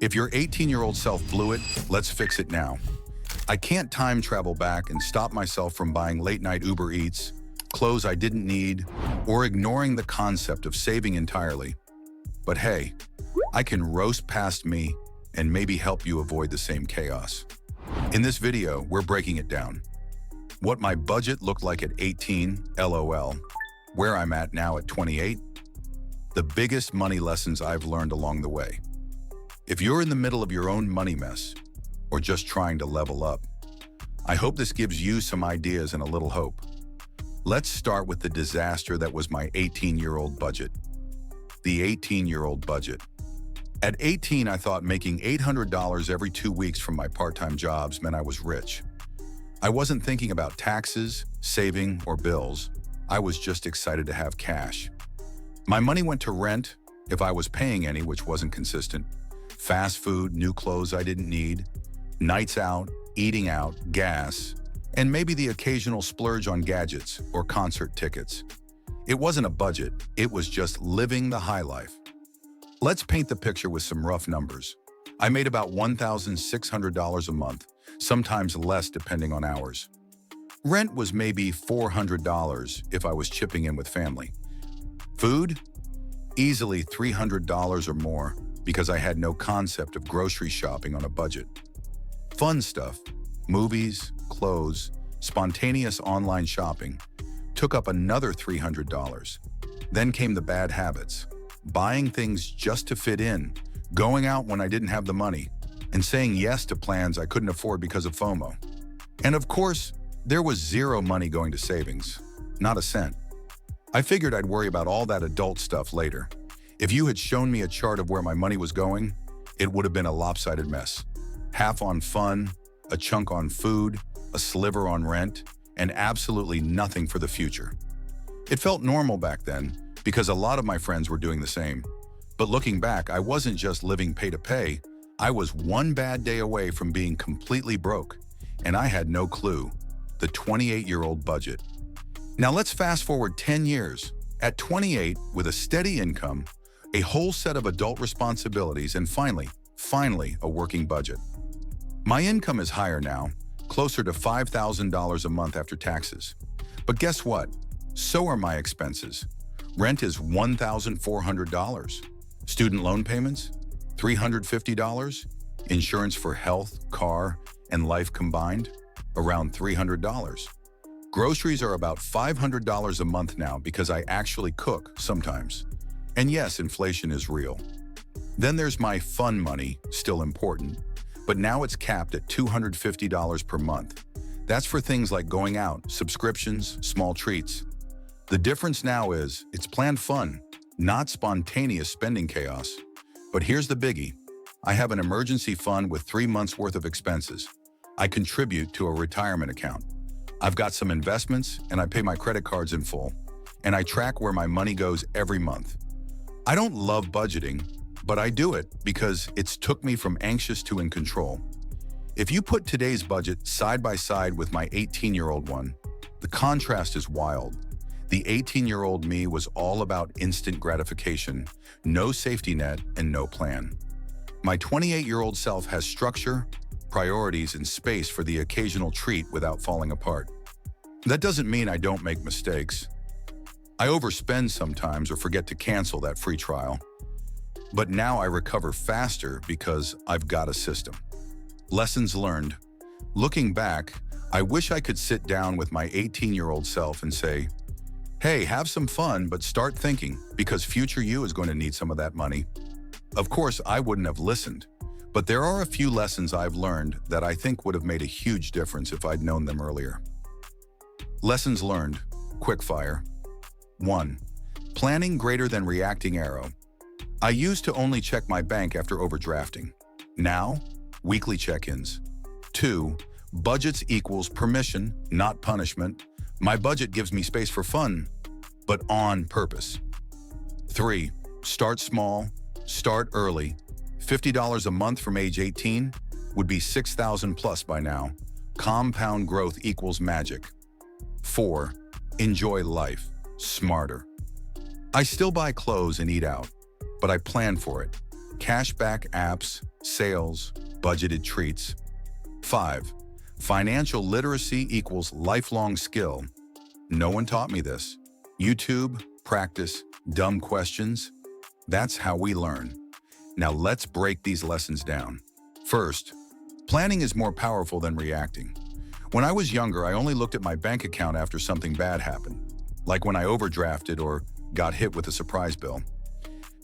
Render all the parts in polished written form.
If your 18-year-old self blew it, let's fix it now. I can't time travel back and stop myself from buying late-night Uber Eats, clothes I didn't need, or ignoring the concept of saving entirely. But hey, I can roast past me and maybe help you avoid the same chaos. In this video, we're breaking it down. What my budget looked like at 18, LOL, where I'm at now at 28, the biggest money lessons I've learned along the way. If you're in the middle of your own money mess, or just trying to level up, I hope this gives you some ideas and a little hope. Let's start with the disaster that was my 18-year-old budget. The 18-year-old budget. At 18, I thought making $800 every 2 weeks from my part-time jobs meant I was rich. I wasn't thinking about taxes, saving, or bills. I was just excited to have cash. My money went to rent, if I was paying any, which wasn't consistent, fast food, new clothes I didn't need, nights out, eating out, gas, and maybe the occasional splurge on gadgets or concert tickets. It wasn't a budget, it was just living the high life. Let's paint the picture with some rough numbers. I made about $1,600 a month, sometimes less depending on hours. Rent was maybe $400 if I was chipping in with family. Food? Easily $300 or more because I had no concept of grocery shopping on a budget. Fun stuff, movies, clothes, spontaneous online shopping, took up another $300. Then came the bad habits, buying things just to fit in, going out when I didn't have the money, and saying yes to plans I couldn't afford because of FOMO. And of course, there was zero money going to savings, not a cent. I figured I'd worry about all that adult stuff later. If you had shown me a chart of where my money was going, it would have been a lopsided mess. Half on fun, a chunk on food, a sliver on rent, and absolutely nothing for the future. It felt normal back then because a lot of my friends were doing the same. But looking back, I wasn't just living pay to pay, I was one bad day away from being completely broke, and I had no clue. The 28-year-old budget. Now let's fast forward 10 years. At 28, with a steady income, a whole set of adult responsibilities, and finally, a working budget. My income is higher now, closer to $5,000 a month after taxes. But guess what? So are my expenses. Rent is $1,400. Student loan payments, $350. Insurance for health, car, and life combined, around $300. Groceries are about $500 a month now because I actually cook sometimes. And yes, inflation is real. Then there's my fun money, still important, but now it's capped at $250 per month. That's for things like going out, subscriptions, small treats. The difference now is it's planned fun, not spontaneous spending chaos. But here's the biggie. I have an emergency fund with 3 months worth of expenses. I contribute to a retirement account. I've got some investments and I pay my credit cards in full. And I track where my money goes every month. I don't love budgeting, but I do it because it's took me from anxious to in control. If you put today's budget side by side with my 18-year-old one, the contrast is wild. The 18-year-old me was all about instant gratification, no safety net, and no plan. My 28-year-old self has structure, priorities, and space for the occasional treat without falling apart. That doesn't mean I don't make mistakes. I overspend sometimes or forget to cancel that free trial. But now I recover faster because I've got a system. Lessons learned. Looking back, I wish I could sit down with my 18-year-old self and say, hey, have some fun, but start thinking, because future you is going to need some of that money. Of course, I wouldn't have listened, but there are a few lessons I've learned that I think would have made a huge difference if I'd known them earlier. Lessons learned. Quickfire. 1. Planning greater than reacting arrow. I used to only check my bank after overdrafting. Now, weekly check-ins. 2. Budgets equals permission, not punishment. My budget gives me space for fun, but on purpose. 3. Start small, start early. $50 a month from age 18 would be $6,000 plus by now. Compound growth equals magic. 4. Enjoy life, smarter. I still buy clothes and eat out, but I plan for it. cashback apps, sales, budgeted treats. 5. Financial literacy equals lifelong skill. No one taught me this. YouTube, practice, dumb questions. That's how we learn. Now let's break these lessons down. First, planning is more powerful than reacting. When I was younger, I only looked at my bank account after something bad happened, like when I overdrafted or got hit with a surprise bill.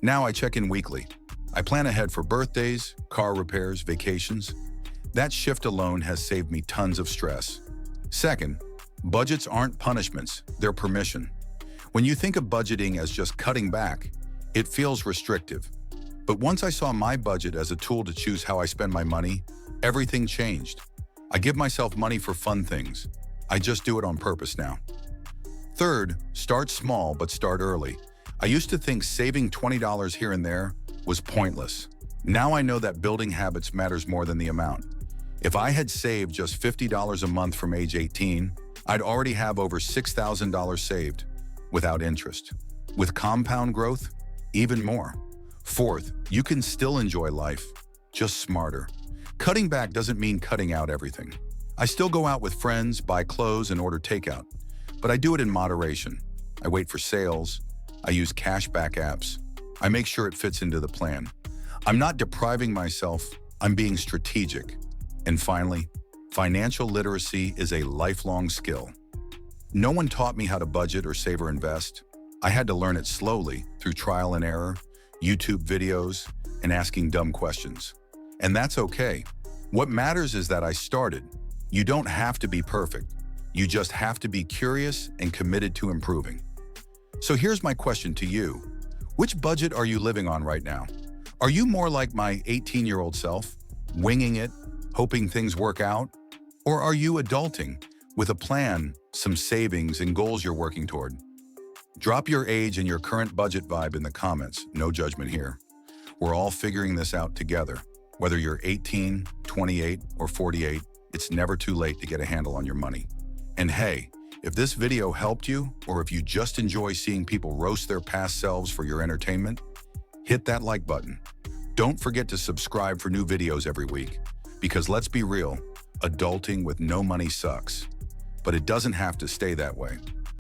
Now I check in weekly. I plan ahead for birthdays, car repairs, vacations. That shift alone has saved me tons of stress. Second, budgets aren't punishments, they're permission. When you think of budgeting as just cutting back, it feels restrictive. But once I saw my budget as a tool to choose how I spend my money, everything changed. I give myself money for fun things. I just do it on purpose now. Third, start small but start early. I used to think saving $20 here and there was pointless. Now I know that building habits matters more than the amount. If I had saved just $50 a month from age 18, I'd already have over $6,000 saved without interest. With compound growth, even more. Fourth, you can still enjoy life, just smarter. Cutting back doesn't mean cutting out everything. I still go out with friends, buy clothes, and order takeout, but I do it in moderation. I wait for sales. I use cashback apps. I make sure it fits into the plan. I'm not depriving myself, I'm being strategic. And finally, financial literacy is a lifelong skill. No one taught me how to budget or save or invest. I had to learn it slowly through trial and error, YouTube videos, and asking dumb questions. And that's okay. What matters is that I started. You don't have to be perfect. You just have to be curious and committed to improving. So here's my question to you. Which budget are you living on right now? Are you more like my 18-year-old self, winging it, hoping things work out? Or are you adulting with a plan, some savings, and goals you're working toward? Drop your age and your current budget vibe in the comments. No judgment here. We're all figuring this out together. Whether you're 18, 28, or 48, it's never too late to get a handle on your money. And hey, if this video helped you, or if you just enjoy seeing people roast their past selves for your entertainment, hit that like button. Don't forget to subscribe for new videos every week. Because let's be real, adulting with no money sucks. But it doesn't have to stay that way.